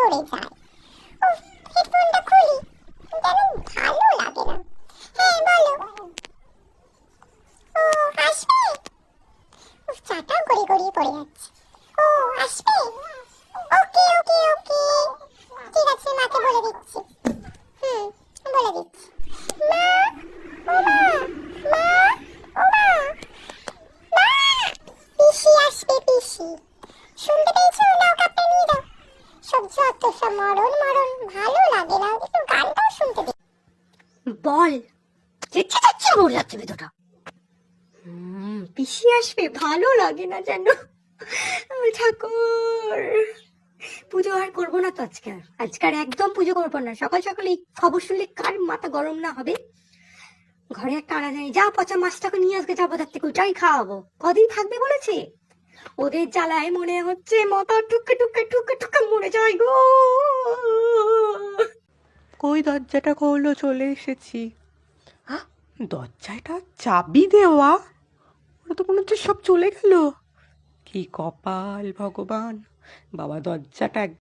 করে যায়। হেডফোনটা খুলি, যেন ভালো লাগে না। হ্যাঁ বলো। ও আসবে? চাটাও গড়িয়ে পড়ে যাচ্ছে। ও আসবে? ওকে ওকে ওকে, ঠিক আছে, মাকে বলে দিচ্ছি। বলে দিচ্ছি। মা, ও মা, মা, ও মা, মা, পিসি আসবে, পিসি। শুনতে পেয়েছো? নাও কাপটা নিয়ে দাও। সবজি অত সব মরণ মরণ ভালো লাগে না, একটু গানটাও শুনতে দে। বল, চেঁচে চেঁচে মরে যাচ্ছে ভেতরটা। পিসি আসবে, ভালো লাগে না যেন। ঠাকুর, পুজো আর করবো না তো আজকার একদম পুজো করবো না। সকাল সকালে এই খবর শুনলে কার মাথা গরম না হবে। ঘরে একটা আনা জানি, যা পচা মাছটাকে নিয়ে আজকে যাবো, তার থেকে ওইটাই খাওয়াবো। কদিন থাকবে বলেছে? ওদের জ্বালায় মনে হচ্ছে মাথা টুকে টুকে টুকে টুকে মরে যায় গো। কই, দরজাটা খোলো, চলে এসেছি। দরজাটা চাবি দেওয়া? ওরা তো মনে হচ্ছে সব চলে গেল। কি কপাল ভগবান! বাবা, দরজাটা